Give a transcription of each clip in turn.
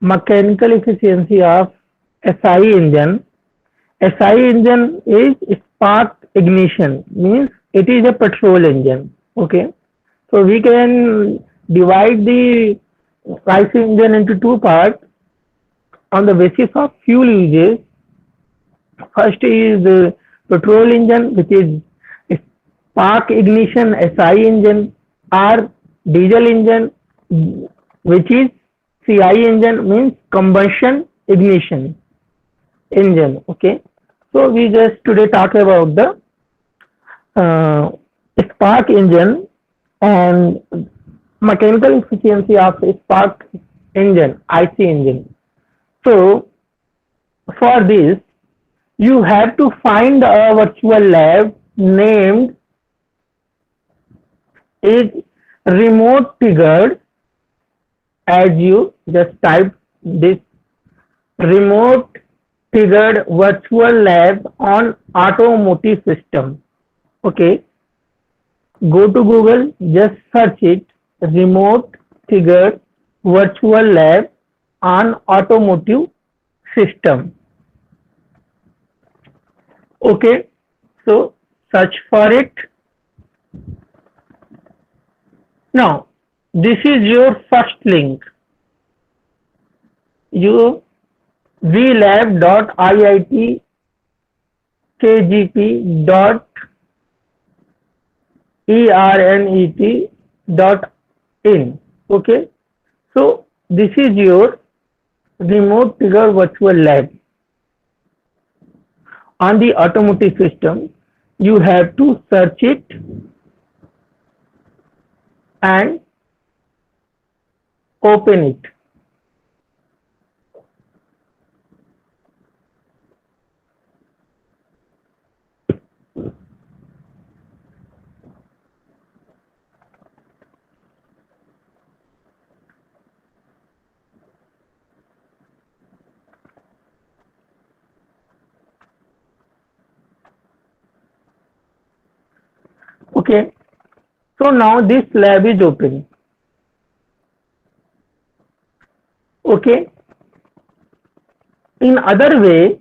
mechanical efficiency of SI engine. SI engine is spark ignition, means it is a petrol engine. Okay, so we can divide the IC engine into two parts on the basis of fuel uses. First is the petrol engine, which is spark ignition SI engine, or diesel engine, which is CI engine, means combustion ignition engine. Okay, so we just today talk about the spark engine and mechanical efficiency of spark engine, IC engine. So for this, you have to find a virtual lab named is remote triggered. As you just type this remote triggered virtual lab on automotive system. Okay, go to Google, just search it, remote triggered virtual lab on automotive system. Okay, so search for it. Now this is your first link. You vlab.iitkgp.ernet.in. Okay, so this is your remote trigger virtual lab on the automotive system. You have to search it and open it. Okay, so now this lab is open. Okay, in other way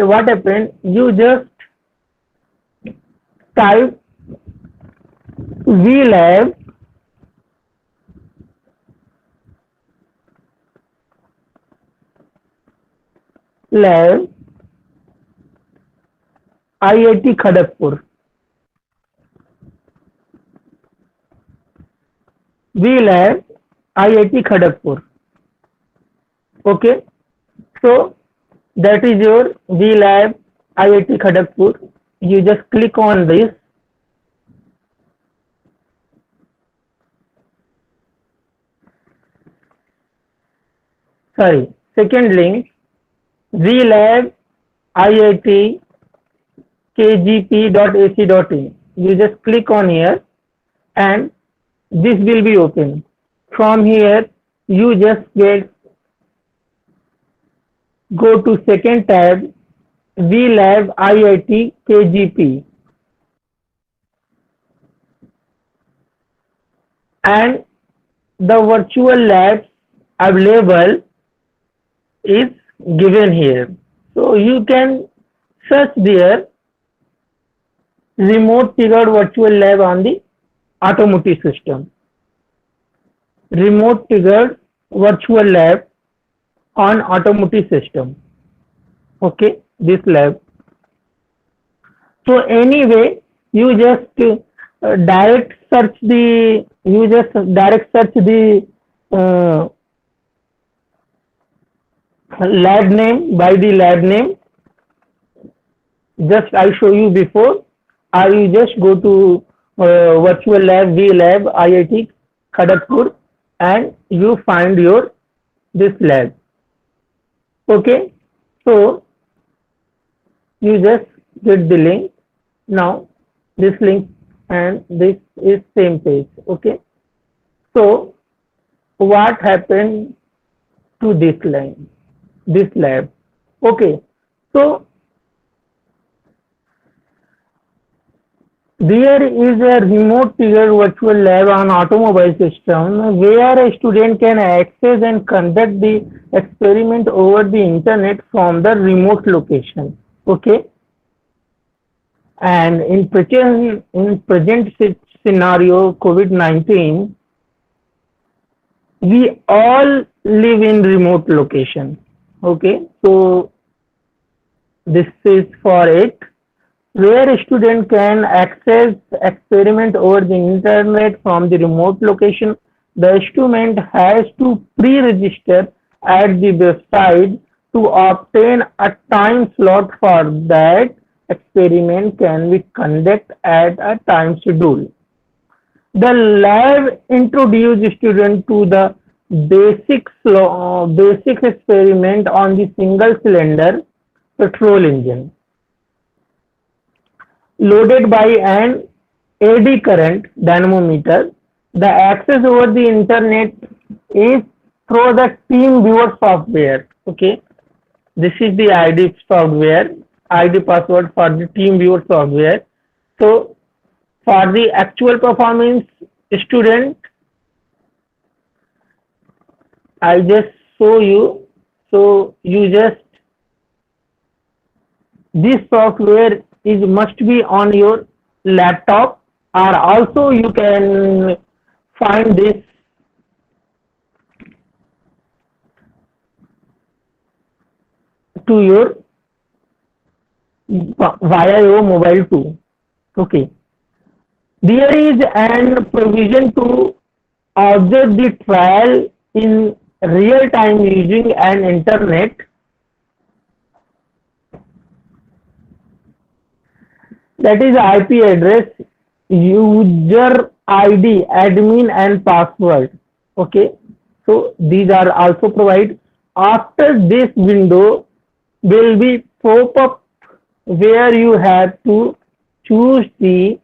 what happened, you just type vlab lab IIT Kharagpur. vlab IIT Kharagpur. Okay, so that is your vlab IIT Kharagpur. You just click on this. Sorry, second link, vlab IIT kgp.ac.in. You just click on here and this will be open. From here you just go to second tab, vlab IIT KGP, and the virtual labs available is given here. So you can search there remote triggered virtual lab on the automotive system. Remote triggered virtual lab on automotive system. Okay, this lab. So anyway, you just direct search the lab name by the lab name. Just I show you before, or you just go to virtual lab vlab IIT Kharagpur and you find your this lab. Okay, so you just get the link. Now this link and this is same page. Okay, so what happened to this lab? Okay, so There is a remote trigger virtual lab on automobile system where a student can access and conduct the experiment over the internet from the remote location. Okay, and in present scenario COVID-19, we all live in remote location. Okay, so this is for it, where a student can access experiment over the internet from the remote location. The student has to pre-register at the website to obtain a time slot for that experiment can be conducted at a time schedule. The lab introduced student to the basic experiment on the single cylinder petrol engine loaded by an AD current dynamometer. The access over the internet is through the TeamViewer software. Okay, this is the ID software, ID password for the TeamViewer software. So for the actual performance student, I just show you. So you just, this software is must be on your laptop, or also you can find this to your via your mobile too. Okay, there is an provision to observe the trial in real time using an internet, that is IP address, user ID, admin and password. Okay, so these are also provided. After this window will be pop up where you have to choose the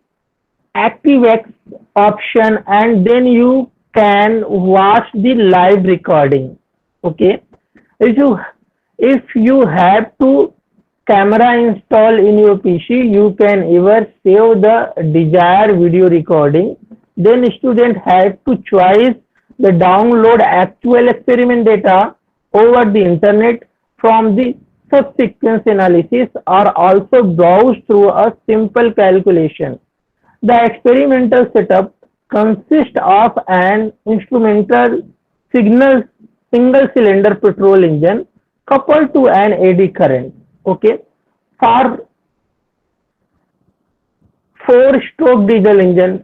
ActiveX option, and then you can watch the live recording. Okay, if you have to camera install in your PC, you can either save the desired video recording. Then student has to choose the download actual experiment data over the internet from the subsequence analysis, or also browse through a simple calculation. The experimental setup consists of an instrumental signal single cylinder petrol engine coupled to an AD current. Okay, for 4-stroke diesel engine,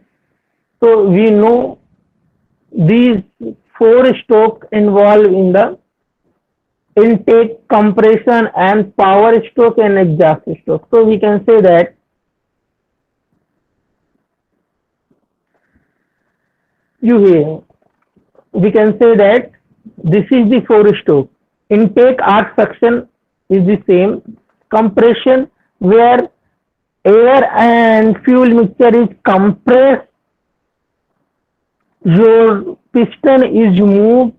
so we know these 4 stroke involved in the intake, compression and power stroke and exhaust stroke. So we can say that we can say that this is the 4-stroke. Intake arc suction is the same. Compression, where air and fuel mixture is compressed, your piston is moved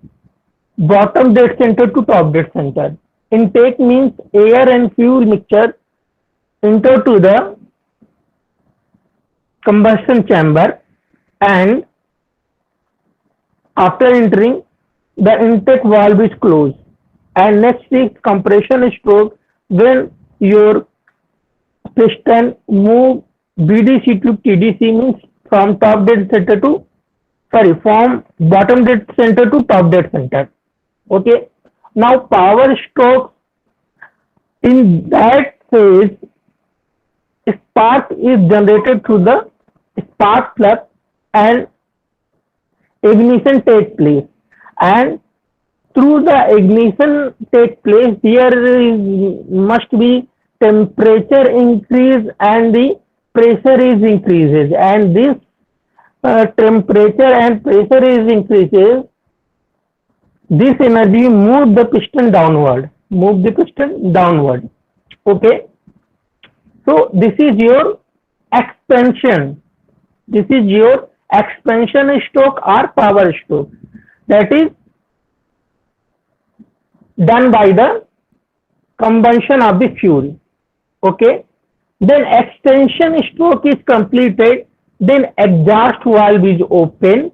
bottom dead center to top dead center. Intake means air and fuel mixture enter to the combustion chamber, and after entering, the intake valve is closed. And next is compression stroke, when your piston move BDC to TDC, means from top dead center to from bottom dead center to top dead center. Okay, now power stroke, in that phase spark is generated through the spark plug and ignition takes place, and through the ignition take place, there must be temperature increase and the pressure is increases, and this temperature and pressure is increases, this energy move the piston downward, Okay, so this is your expansion, stroke or power stroke, that is done by the combustion of the fuel. Okay, then extension stroke is completed, then exhaust valve is open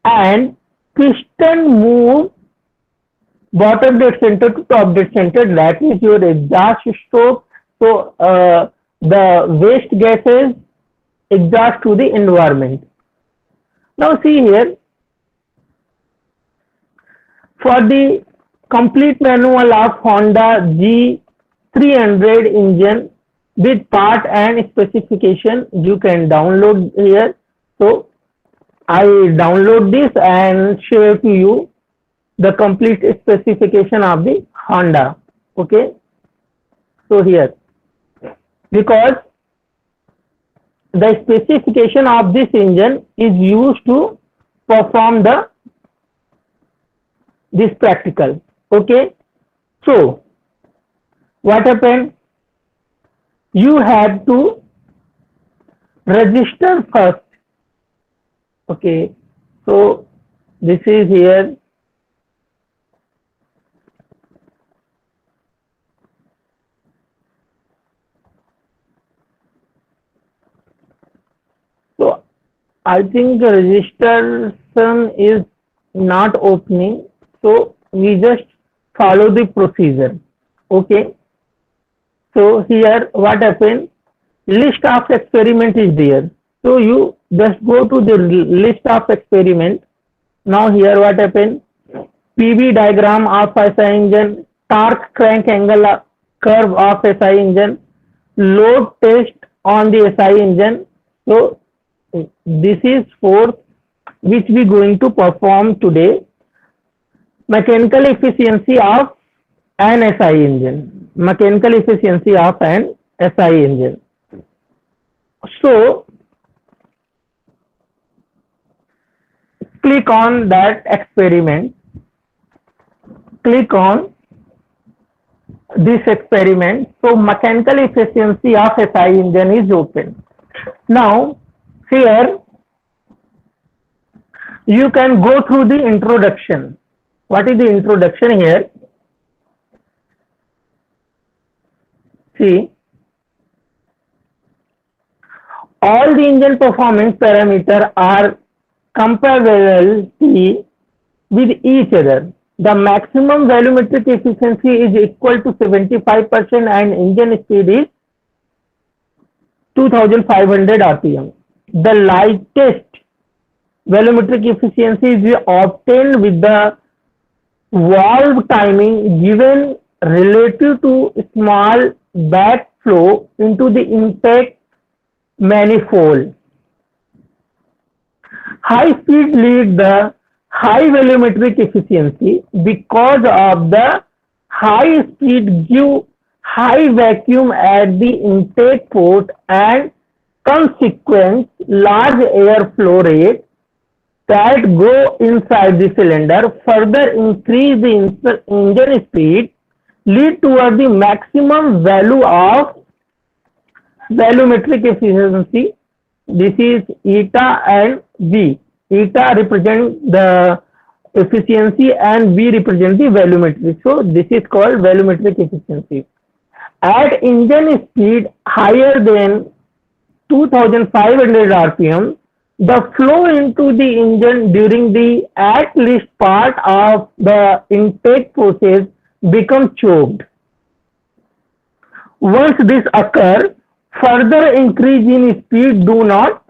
and piston move bottom dead center to top dead center, that is your exhaust stroke. So the waste gases exhaust to the environment. Now see here, for the complete manual of Honda G300 engine with part and specification, you can download here. So I download this and share to you the complete specification of the Honda. Okay, so here, because the specification of this engine is used to perform this practical. Okay, so what happened, you had to register first. Okay, so this is here. So I think the registration is not opening, so we just follow the procedure. Okay, so here what happened, list of experiment is there, so you just go to the list of experiment. Now here what happened, PV diagram of SI engine, torque crank angle curve of SI engine, load test on the SI engine. So this is fourth which we going to perform today. Mechanical efficiency of an SI engine. Mechanical efficiency of an SI engine. So click on that experiment. Click on this experiment. So mechanical efficiency of SI engine is open. Now here you can go through the introduction. What is the introduction here? See, all the engine performance parameters are comparable with each other. The maximum volumetric efficiency is equal to 75% and engine speed is 2500 RPM. The lightest volumetric efficiency is obtained with the valve timing given relative to small backflow into the intake manifold. High speed leads the high volumetric efficiency because of the high speed give high vacuum at the intake port and consequent large air flow rate that go inside the cylinder further increase the engine speed, lead toward the maximum value of volumetric efficiency. This is eta and V. Eta represent the efficiency and V represent the volumetric. So this is called volumetric efficiency. At engine speed higher than 2500 RPM, the flow into the engine during the at least part of the intake process becomes choked. Once this occurs, further increase in speed do not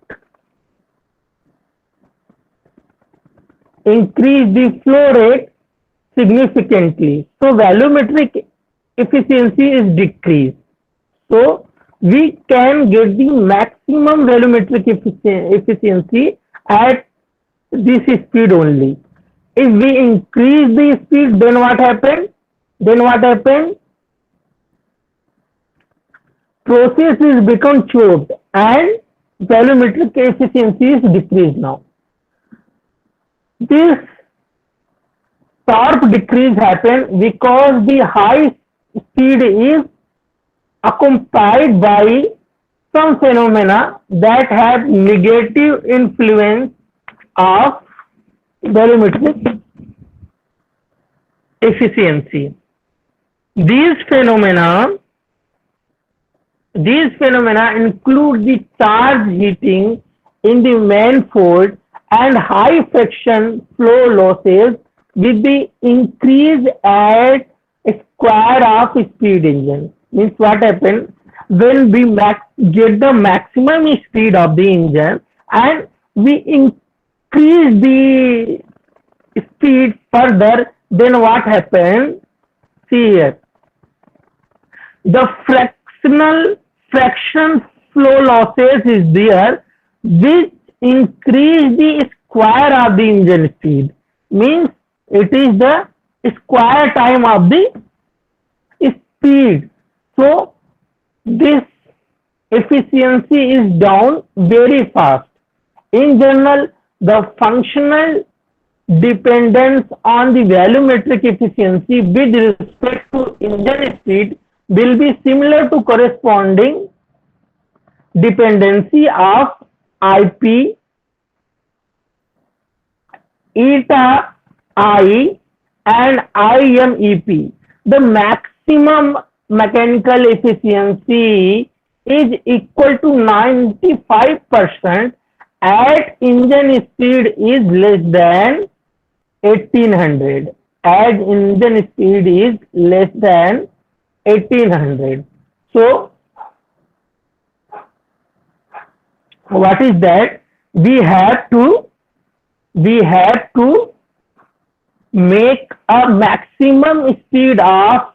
increase the flow rate significantly. So volumetric efficiency is decreased. So we can get the maximum volumetric efficiency at this speed only. If we increase the speed, then what happened? Process is become choked and volumetric efficiency is decreased now. This sharp decrease happens because the high speed is accompanied by some phenomena that have negative influence of volumetric efficiency. These phenomena These phenomena include the charge heating in the manifold and high friction flow losses with the increase at square of speed engine. Means what happens when we get the maximum speed of the engine and we increase the speed further, then what happens? See here, the fraction flow losses is there, which increase the square of the engine speed. Means it is the square time of the speed. So this efficiency is down very fast. In general, the functional dependence on the volumetric efficiency with respect to engine speed will be similar to corresponding dependency of IP, eta I and IMEP. The maximum mechanical efficiency is equal to 95% at engine speed is less than 1800. As engine speed is less than 1800. So what is that? We have to make a maximum speed of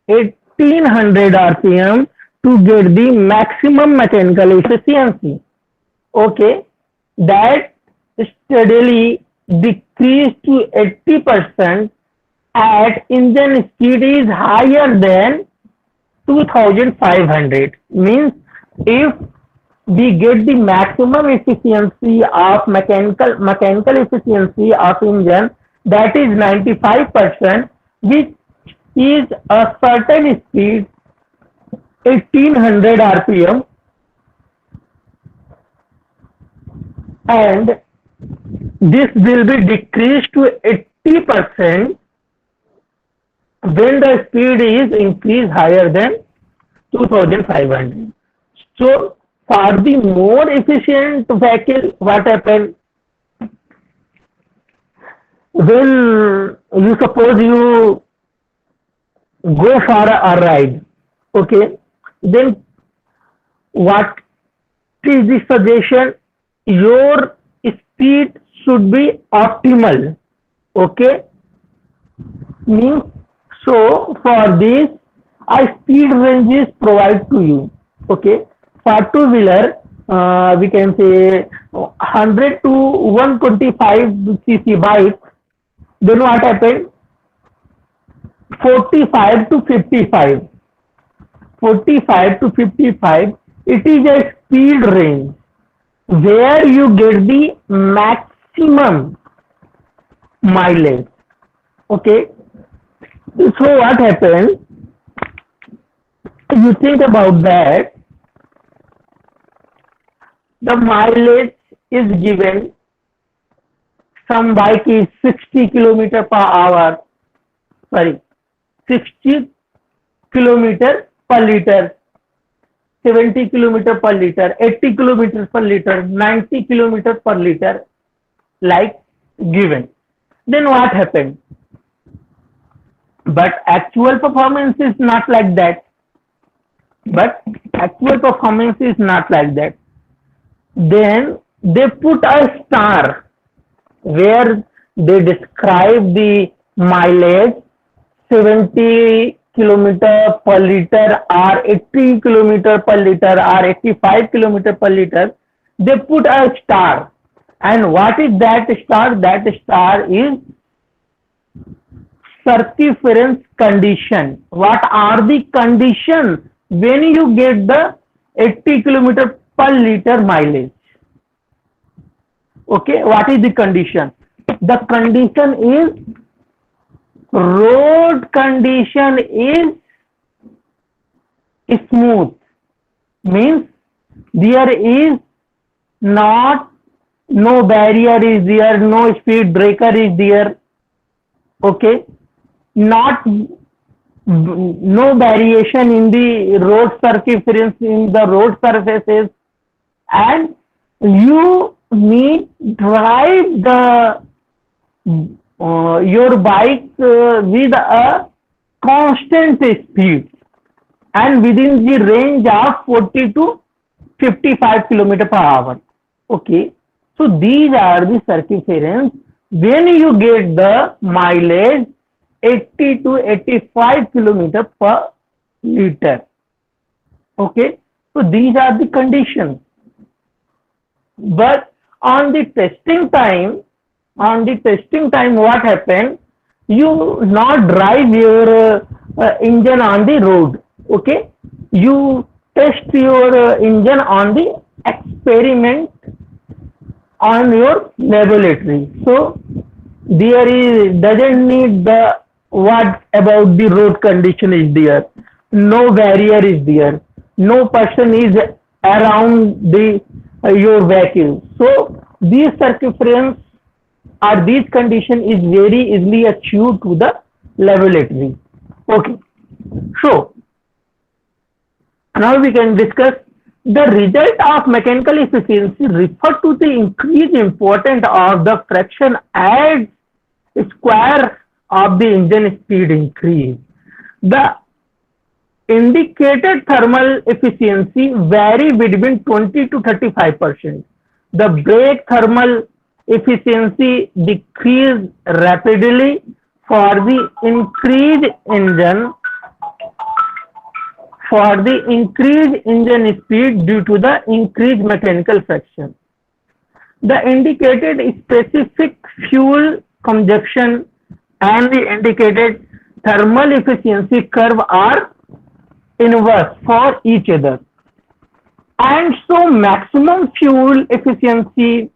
1800 rpm to get the maximum mechanical efficiency. Okay, that steadily decrease to 80% at engine speed is higher than 2500. Means if we get the maximum efficiency of mechanical efficiency of engine, that is 95%, which is a certain speed 1800 rpm, and this will be decreased to 80% when the speed is increased higher than 2500. So for the more efficient vehicle, what happens? When you suppose you go for a ride, okay, then what is the suggestion? Your speed should be optimal. Okay, means so for this a speed range is provided to you. Okay, for two-wheeler we can say 100 to 125 cc bike. Then what happened? 45 to 55. 45 to 55. It is a speed range where you get the maximum mileage. Okay. So what happens? You think about that. The mileage is given. Some bike is 60 kilometer per hour. Sorry, 60 kilometer per liter, 70 kilometer per liter, 80 kilometers per liter, 90 kilometer per liter, like given. Then what happened? But actual performance is not like that. Then they put a star where they describe the mileage 70 kilometer per liter or 80 kilometer per liter or 85 kilometer per liter. They put a star. And what is that star? That star is circumference condition. What are the conditions when you get the 80 kilometer per liter mileage? Okay, what is the condition? The condition is road condition is smooth. Means there is no barrier is there, no speed breaker is there. Okay, not no variation in the road circumference in the road surfaces, and you need drive the your bike with a constant speed and within the range of 40 to 55 kilometer per hour. Okay, so these are the circumference when you get the mileage 80 to 85 kilometer per liter. Okay, so these are the conditions. But on the testing time, what happened? You not drive your engine on the road. Okay, you test your engine on the experiment on your laboratory. So there is doesn't need the what about the road condition is there, no barrier is there, no person is around the your vehicle. So these circumference or these condition is very easily achieved to the laboratory. Okay, so now we can discuss the result of mechanical efficiency refer to the increased importance of the fraction as square of the engine speed increase. The indicated thermal efficiency vary between 20 to 35%. The brake thermal efficiency decrease rapidly for the increased engine speed due to the increased mechanical friction. The indicated specific fuel consumption and the indicated thermal efficiency curve are inverse for each other. And so maximum fuel efficiency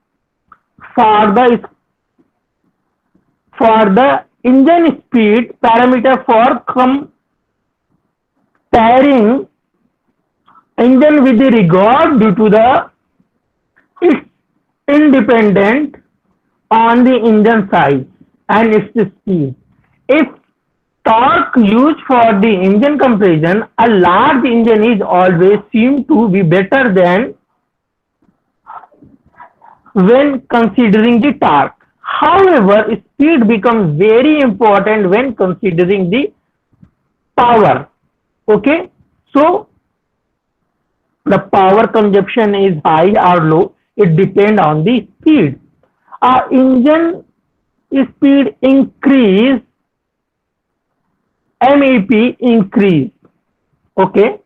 for the engine speed parameter for comparing engine with the regard due to the its independent on the engine size and its speed. If torque used for the engine compression, a large engine is always seen to be better than when considering the torque. However, speed becomes very important when considering the power. Okay, so the power consumption is high or low, it depends on the speed. Engine speed increase, MEP increase. Okay,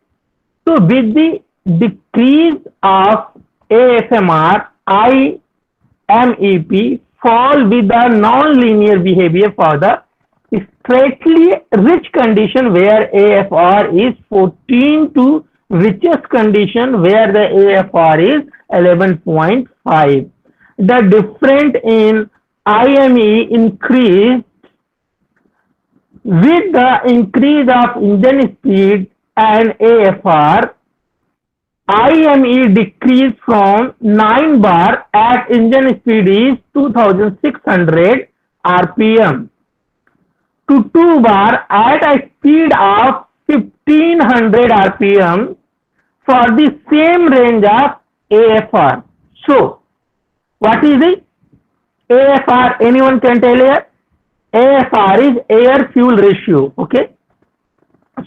so with the decrease of AFMR, IMEP fall with the non-linear behavior for the straightly rich condition where AFR is 14 to richest condition where the AFR is 11.5. The difference in IME increased with the increase of engine speed and AFR. IME decreased from 9 bar at engine speed is 2600 RPM to 2 bar at a speed of 1500 RPM for the same range of AFR. So, what is it? AFR, anyone can tell here? AFR is air fuel ratio. Okay.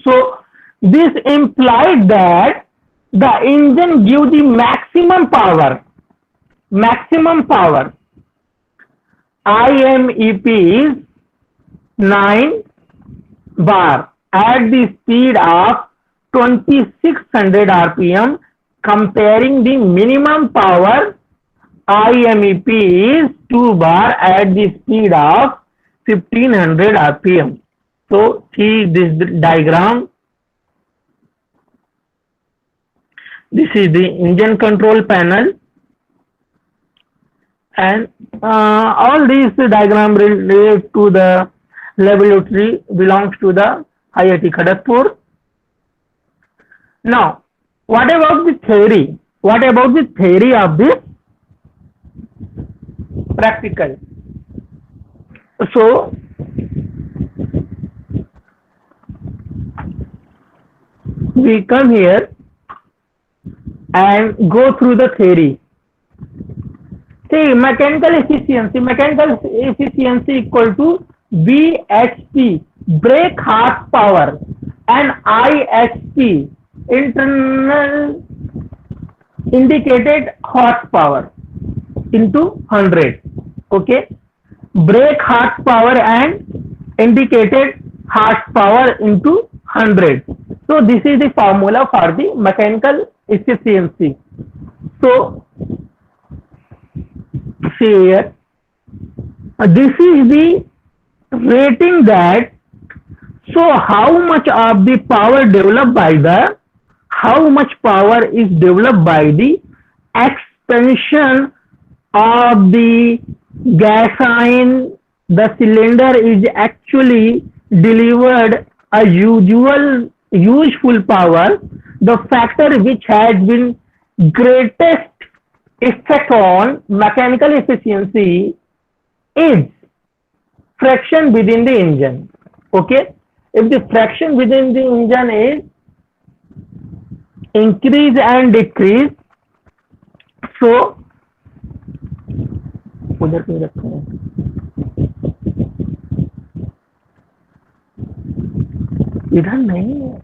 So, this implies that the engine gives the maximum power. IMEP is 9 bar at the speed of 2600 RPM, comparing the minimum power IMEP is 2 bar at the speed of 1500 RPM. So see this diagram. This is the engine control panel, and all these diagram relate to the laboratory belongs to the IIT Kharagpur. Now, what about the theory? What about the theory of this practical? So, we come here and go through the theory. See, mechanical efficiency equal to BHP, brake horsepower, and IHP, internal indicated horsepower, into 100. Okay, brake horsepower and indicated horsepower into 100. So this is the formula for the mechanical efficiency. So see here, this is the rating that, so how much of the power developed by the, how much power is developed by the expansion of the gasoline, the cylinder is actually delivered a useful power. The factor which has been greatest effect on mechanical efficiency is friction within the engine. Okay, if the friction within the engine is increase and decrease, so उधर क्यों रखा है, इधर नहीं है.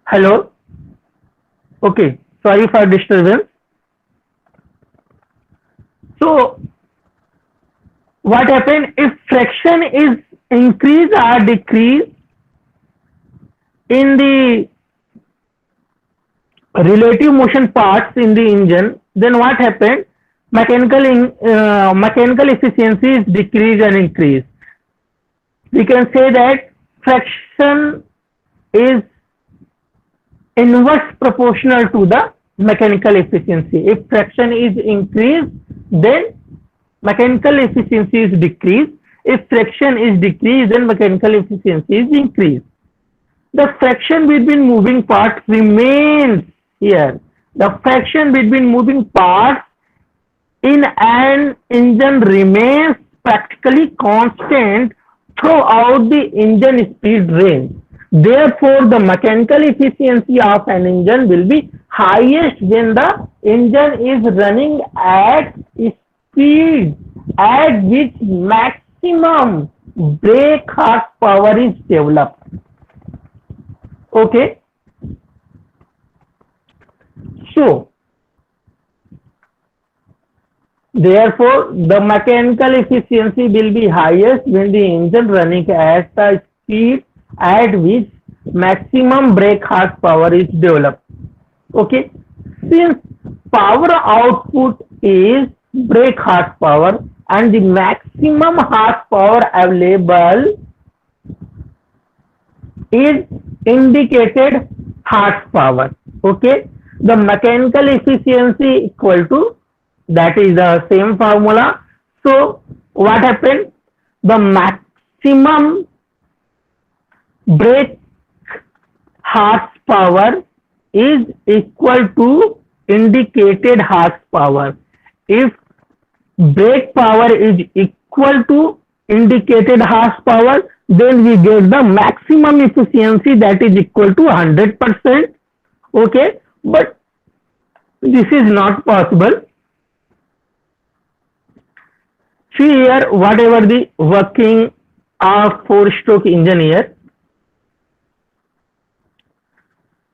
Hello. Okay, sorry for disturbance. So what happen if friction is increase or decrease in the relative motion parts in the engine, then what happened? Mechanical efficiency is decrease and increase. We can say that friction is inverse proportional to the mechanical efficiency. If friction is increased, then mechanical efficiency is decreased. If friction is decreased, then mechanical efficiency is increased. The friction between moving parts remains here. The friction between moving parts in an engine remains practically constant throughout the engine speed range. Therefore, the mechanical efficiency of an engine will be highest when the engine is running at speed at which maximum brake horsepower is developed. Okay. So, therefore, the mechanical efficiency will be highest when the engine running at the speed at which maximum brake horsepower is developed. Okay, since power output is brake horsepower and the maximum horsepower available is indicated horsepower. Okay, the mechanical efficiency equal to, that is the same formula. So what happened? The maximum brake horsepower is equal to indicated horsepower. If brake power is equal to indicated horsepower, then we get the maximum efficiency, that is equal to 100%. Okay, but this is not possible. See here, whatever the working of 4-stroke engine here.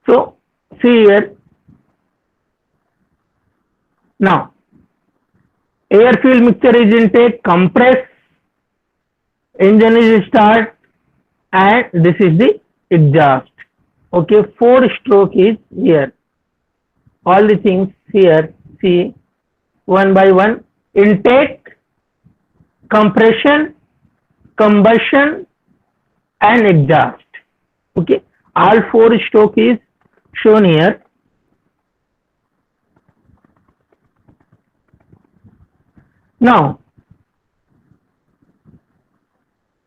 So see here, now air fuel mixture is intake, compress, engine is start, and this is the exhaust. Okay, 4-stroke is here. All the things here, see one by one: intake, compression, combustion, and exhaust. Okay, all 4-stroke is shown here. Now,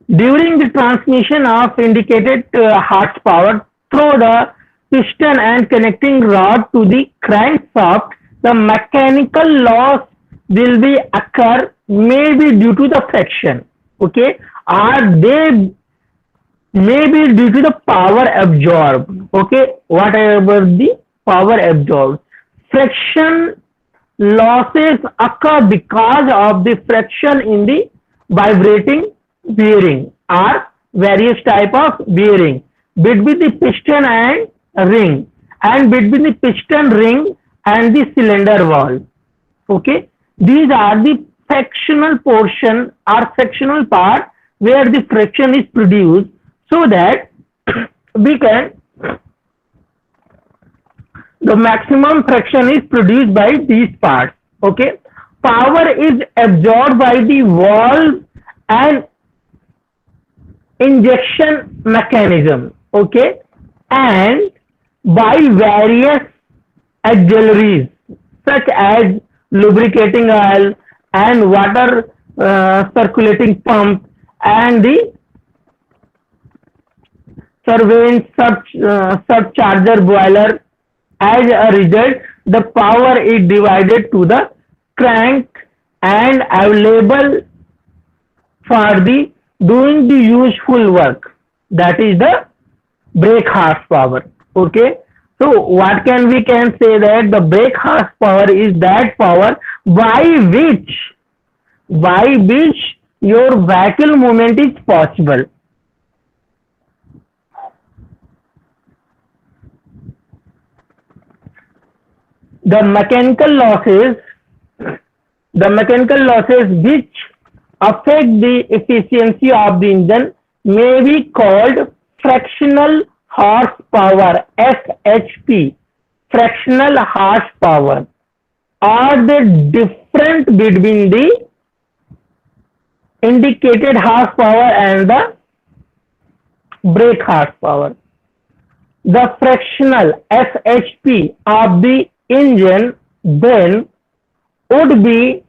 during the transmission of indicated horsepower through the piston and connecting rod to the crankshaft, the mechanical loss will be occur maybe due to the friction, okay, or they may be due to the power absorbed, okay, whatever the power absorbed. Friction losses occur because of the friction in the vibrating bearing or various type of bearing between the piston and ring and between the piston ring and the cylinder valve. Okay, these are the frictional portion or frictional part where the friction is produced, so that we can the maximum friction is produced by these parts. Okay, power is absorbed by the valve and injection mechanism, okay, and by various auxiliaries such as lubricating oil and water circulating pump and the surveying subcharger boiler. As a result, the power is divided to the crank and available for the doing the useful work, that is the brake horsepower. Okay, so what can we can say that the brake horsepower is that power by which your vehicle movement is possible. The mechanical losses which affect the efficiency of the engine may be called fractional horsepower, FHP, fractional horsepower, are the difference between the indicated horsepower and the brake horsepower. The fractional FHP of the engine then would be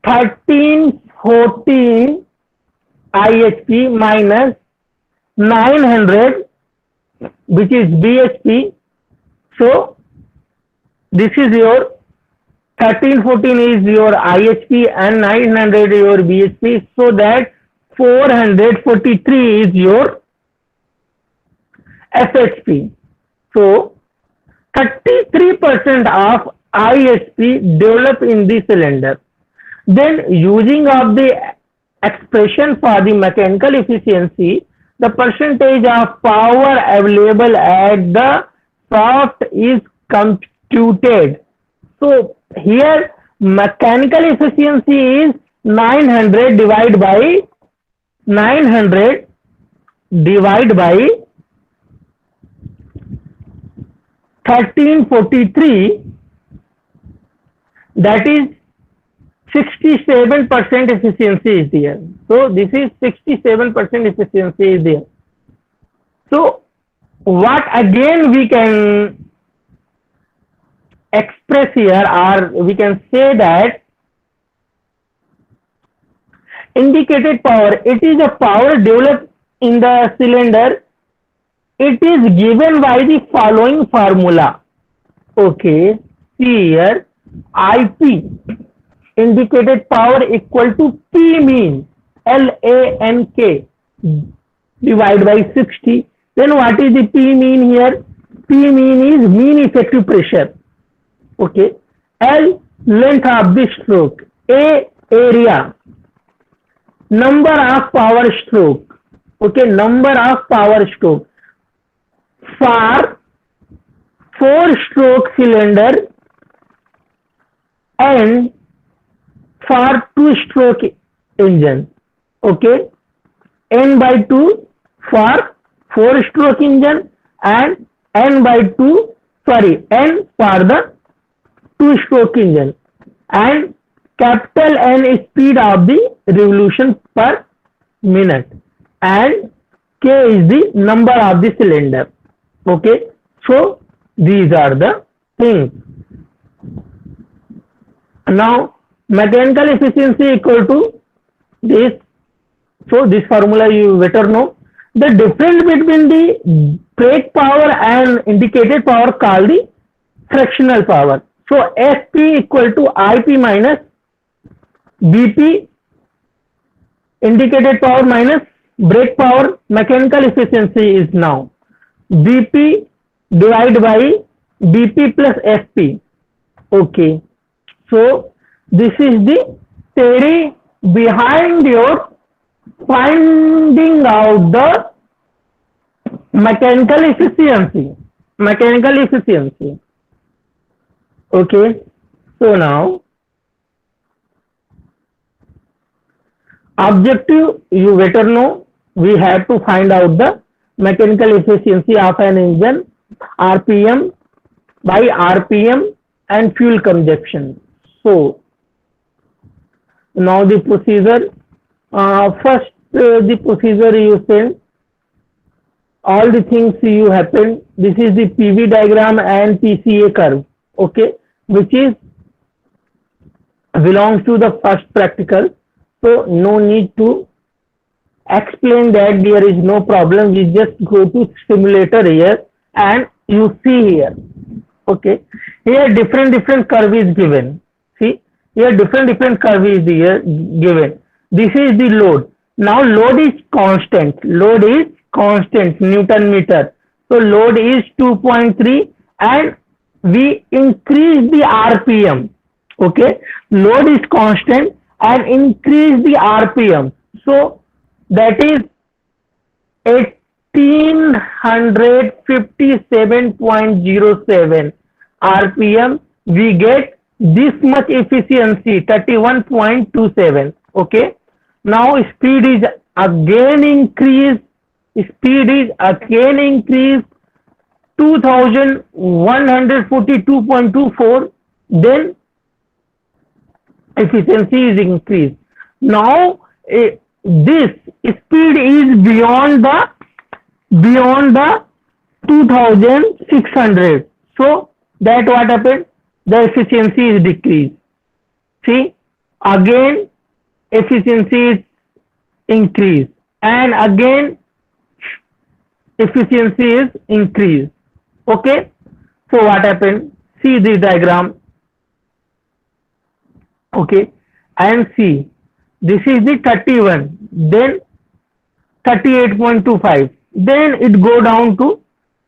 1314 IHP minus 900, which is BHP. So this is your 1314 is your IHP and 900 your BHP, so that 443 is your FHP. So 33% of IHP develop in the cylinder. Then using of the expression for the mechanical efficiency, the percentage of power available at the shaft is computed. So here mechanical efficiency is 900 divided by 1343, that is 67% efficiency is there. So this is 67% efficiency is there. So what again we can express here, or we can say that indicated power, it is a power developed in the cylinder. It is given by the following formula. Okay, see here, IP, indicated power, equal to P mean, LANK, divided by 60. Then what is the P mean here? P mean is mean effective pressure. Okay, L, length of the stroke, A, area, number of power stroke. Okay, number of power stroke. For 4-stroke cylinder and for 2-stroke engine. Okay, N by 2 for 4-stroke engine and N by 2, sorry, N for the 2-stroke engine, and capital N is speed of the revolution per minute, and K is the number of the cylinder. Okay, so These are the things. Now mechanical efficiency equal to this. So this formula you better know. The difference between the brake power and indicated power called the frictional power. So SP equal to IP minus BP, indicated power minus brake power. Mechanical efficiency is now BP divided by BP plus SP. Okay. So this is the theory behind your finding out the mechanical efficiency. Mechanical efficiency. Okay. So now objective you better know. We have to find out the mechanical efficiency of an engine, RPM by RPM and fuel consumption. So now the procedure. First, the procedure you send all the things you happen. This is the PV diagram and PCA curve. Okay, which is belongs to the first practical. So no need to explain that. There is no problem. We just go to simulator here and you see here. Okay, here different curve is given. See here different curve is here given. This is the load. Now load is constant. Load is constant, Newton meter. So load is 2.3 and we increase the RPM. Okay, load is constant and increase the RPM. So that is 1857.07 RPM. We get this much efficiency, 31.27. Okay. Now speed is again increased. Speed is again increased 2142.24. Then efficiency is increased. Now this speed is beyond the 2600. So that what happened? The efficiency is decreased. See, again efficiency is increased and again efficiency is increased. Okay, so what happened? See this diagram. Okay, and see this is the 31, then 38.25, then it go down to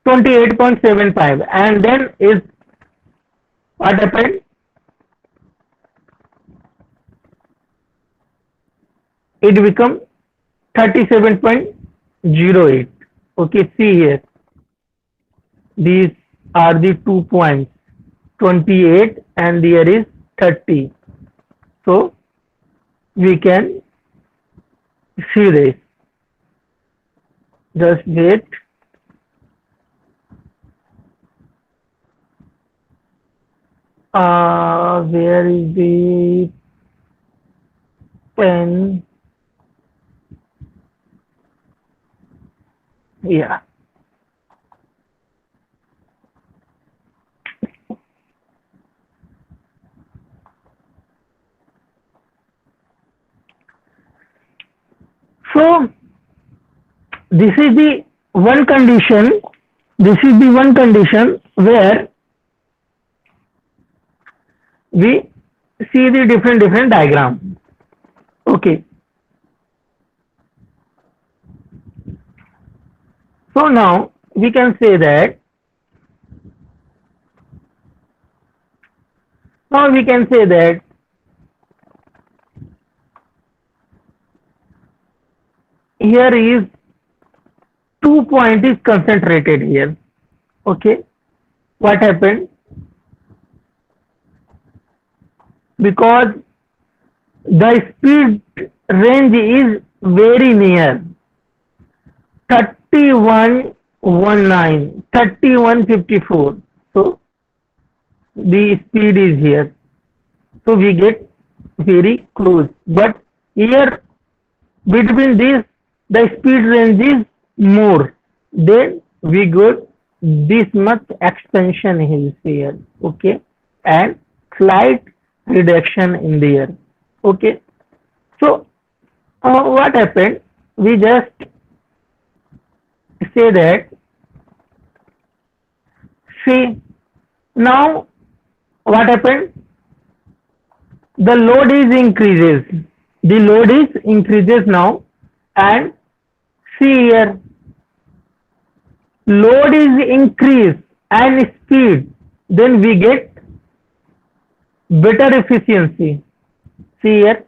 28.75, and then is what happened? It become 37.08. Okay, see here. These are the 2 points, 28 and there is 30. So we can see this. Just wait. Where is the pen? Yeah. So this is the one condition. This is the one condition where we see the different diagram. Okay. So now we can say that here is 2 point is concentrated here. Okay, what happened? Because the speed range is very near, 3119, 3154. So the speed is here. So we get very close. But here between this, the speed range is more. Then we go this much expansion is here, okay, and slight reduction in the air, okay. So what happened? We just say that, see, now what happened? The load is increases. The load is increases now, and see here, load is increase and speed, then we get better efficiency. See here,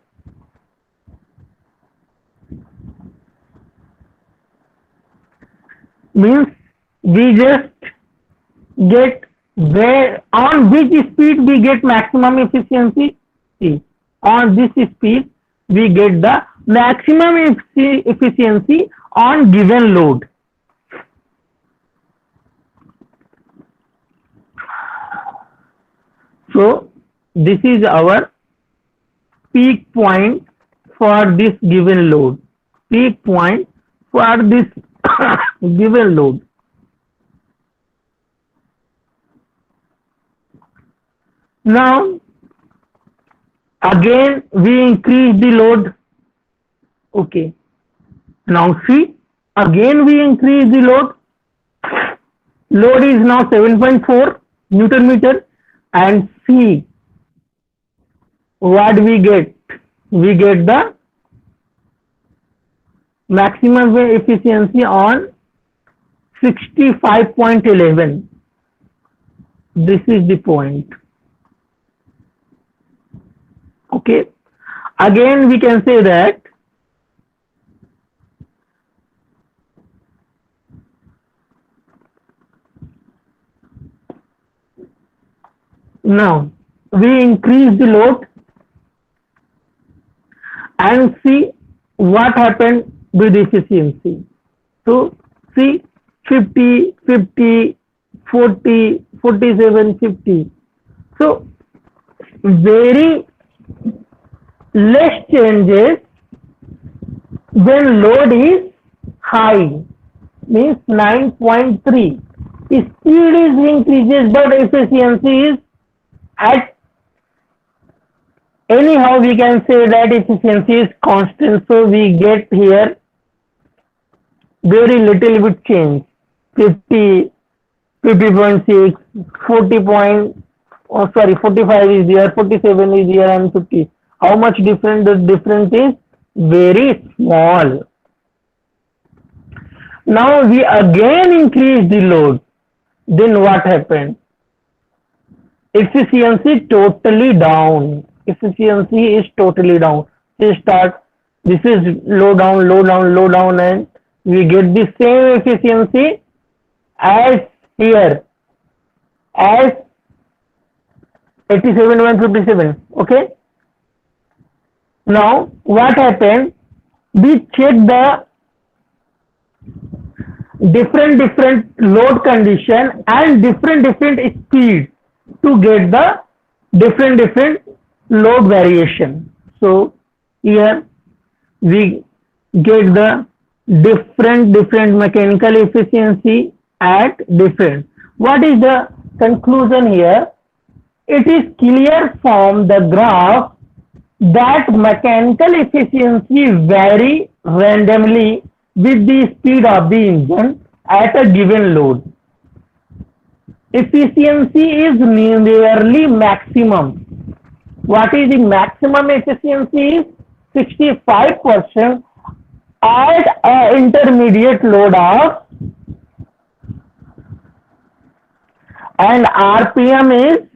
means we just get where on which speed we get maximum efficiency. See, on this speed we get the maximum efficiency on given load. So this is our peak point for this given load. Peak point for this given load. Now again we increase the load. Okay. Now see, again we increase the load. Load is now 7.4 Newton meter, and see what we get. We get the maximum efficiency on 65.11. This is the point. Okay. Again we can say that now we increase the load and see what happened with efficiency. So see, 50, 50, 40, 47, 50. So very less changes when load is high, means 9.3. Speed is increases but efficiency is at, anyhow we can say that efficiency is constant, so we get here very little bit change, 50, 50.6, 45 is there, 47 is there, and 50. How much different? The difference is very small. Now we again increase the load. Then what happened? Efficiency totally down. Efficiency is totally down. We start, this is low down, low down, low down, and we get the same efficiency as here, as 87.57. Okay. Now what happened? We check the different load condition and different speed to get the different load variation. So here we get the different mechanical efficiency at different. What is the conclusion here? It is clear from the graph that mechanical efficiency vary randomly with the speed of the engine at a given load. Efficiency is nearly maximum. What is the maximum efficiency? Is 65% at an intermediate load of, and RPM is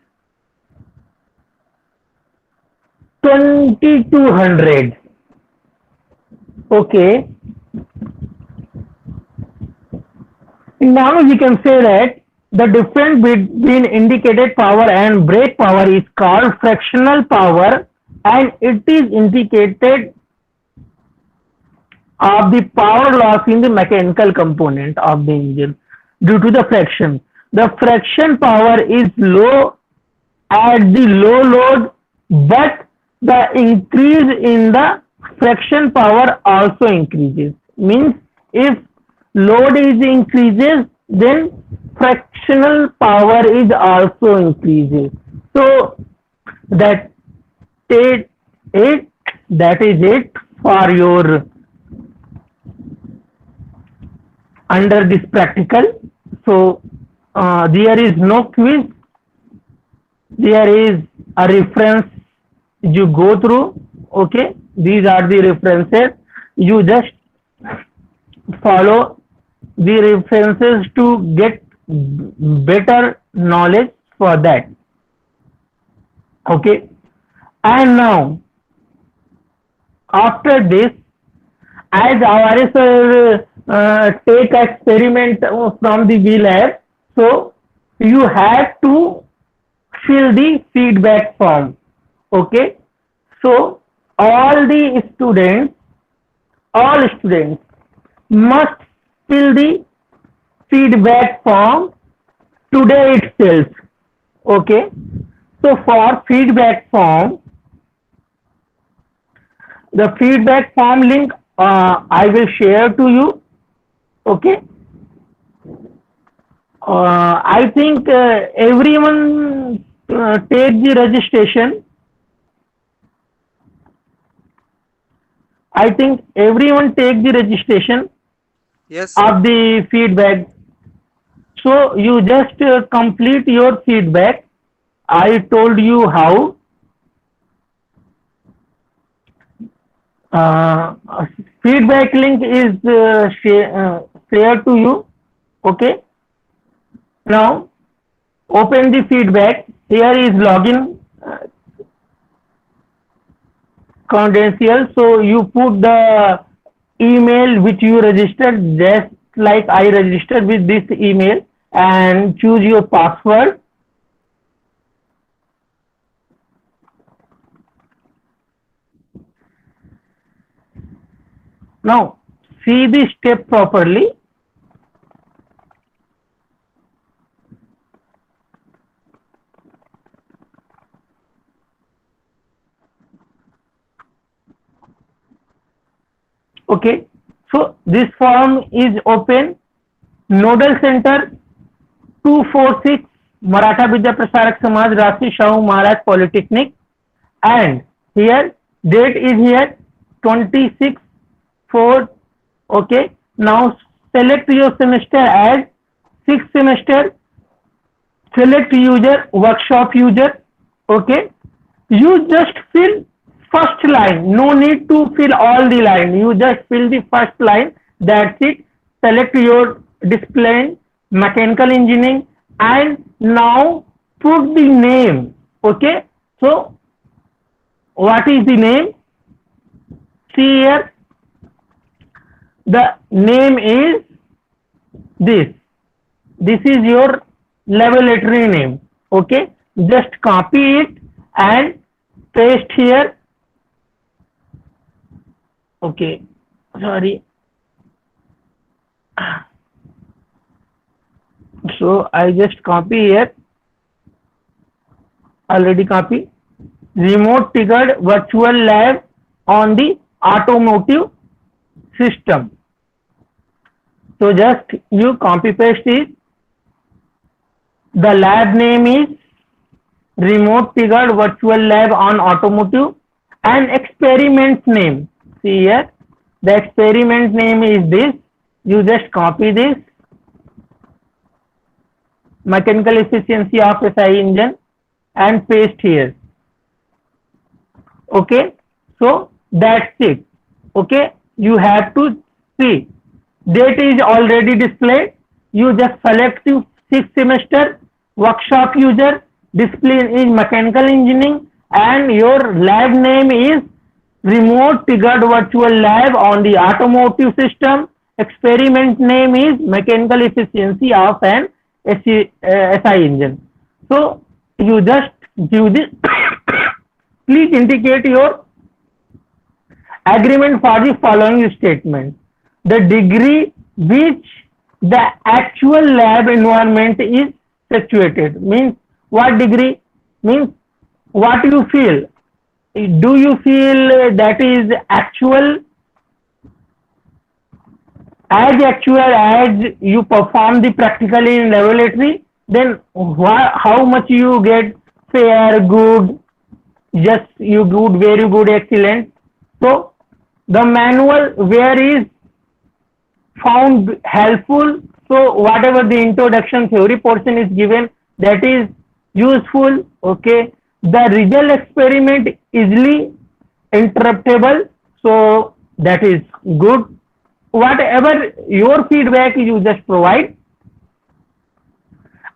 2200. Okay. Now we can say that the difference between indicated power and brake power is called fractional power, and it is indicated of the power loss in the mechanical component of the engine due to the friction. The friction power is low at the low load, but the increase in the friction power also increases. Means if load is increases, then fractional power is also increases. So that it, it that is it for your under this practical. So there is no quiz, there is a reference you go through. Okay, these are the references, you just follow the references to get better knowledge for that. Okay, and now after this, as our sir take experiment from the V lab, so you have to fill the feedback form. Okay, so all the students, all students must fill the feedback form today itself. Okay, so for feedback form, the feedback form link I will share to you. Okay, I think everyone take the registration. I think everyone take the registration Yes, sir. of the feedback. So you just complete your feedback. I told you how. Uh, Feedback link is shared to you. Okay. Now open the feedback. Here is login credential. So you put the email which you registered, just like I registered with this email, and choose your password. Now see the step properly. Okay, so this form is open. Nodal Center 246 Maratha Vidya Prasarak Samaj Rashi Shahu Maharaj Polytechnic, and here date is here 26 4. Okay, now select your semester as 6th semester, select user workshop user. Okay, you just fill first line, no need to fill all the line, you just fill the first line, that's it. Select your discipline, mechanical engineering, and now put the name. Okay, so what is the name? See here, the name is this, this is your laboratory name. Okay, just copy it and paste here. Okay, sorry. So I just copy here, already copy. Remote triggered virtual lab on the automotive system. So just you copy paste it. The lab name is remote triggered virtual lab on automotive, and experiment name. See here, the experiment name is this. You just copy this, mechanical efficiency of SI engine, and paste here. Okay, so that's it. Okay, you have to see, date is already displayed. You just select the 6th semester, workshop user, discipline is mechanical engineering, and your lab name is remote triggered virtual lab on the automotive system. Experiment name is mechanical efficiency of an SI engine. So you just do this. Please indicate your agreement for the following statement. The degree which the actual lab environment is situated, means what degree, means what you feel. Do you feel that is as actual as you perform the practically in laboratory, then how much you get, fair, good, just you good, very good, excellent. So the manual where is found helpful, so whatever the introduction theory portion is given, that is useful. Okay, the result experiment easily interruptible, so that is good. Whatever your feedback you just provide.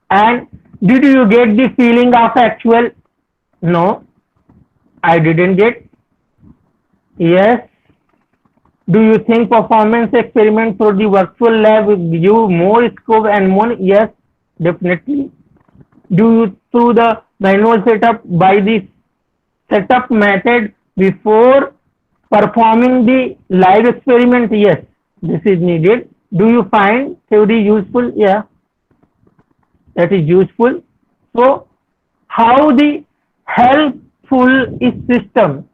And did you get the feeling of actual? No, I didn't get. Yes. Do you think performance experiment for the virtual lab will give you more scope and more? Yes, definitely. Do you through the manual setup by the setup method before performing the live experiment? Yes, this is needed. Do you find theory useful? Yeah, that is useful. So how the helpful is system?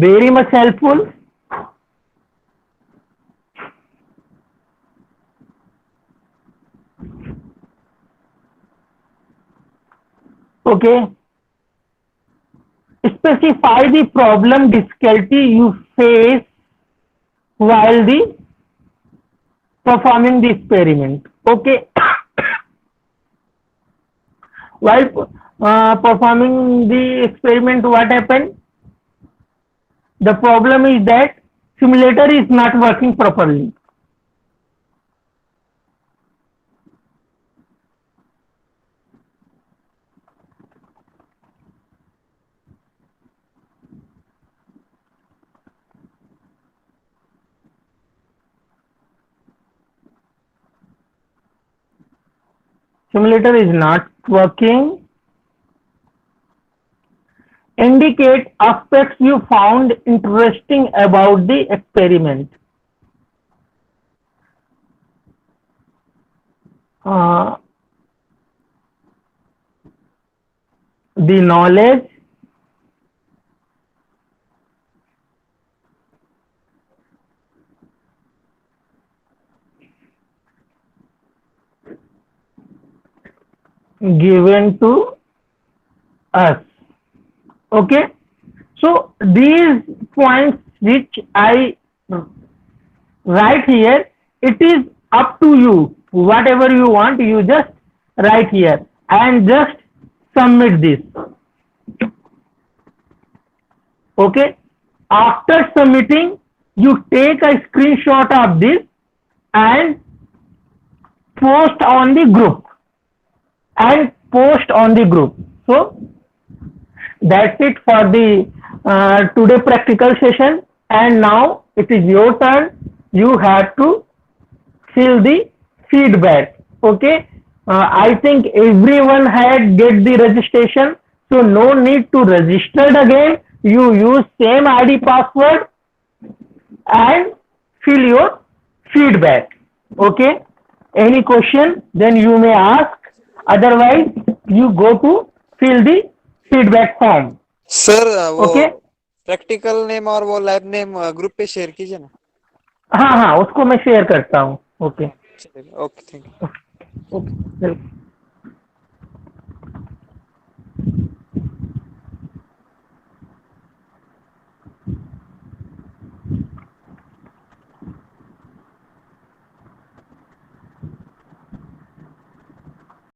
Very much helpful. Okay. Specify the problem difficulty you face while the performing the experiment. Okay. While performing the experiment, what happened? The problem is that simulator is not working properly. Simulator is not working. Indicate aspects you found interesting about the experiment. The knowledge, given to us. Okay, so these points which I write here, it is up to you. Whatever you want, you just write here and just submit this. Okay, after submitting, you take a screenshot of this and post on the group. So that's it for the today practical session, and now it is your turn. You have to fill the feedback. Okay, I think everyone had get the registration, so no need to register again. You use same ID password and fill your feedback. Okay, any question then you may ask, otherwise you go to fill the feedback form. Sir वो practical name और वो lab name group पे share कीजिए ना. हाँ, उसको मैं share करता हूँ. Okay, thank you. Okay, welcome.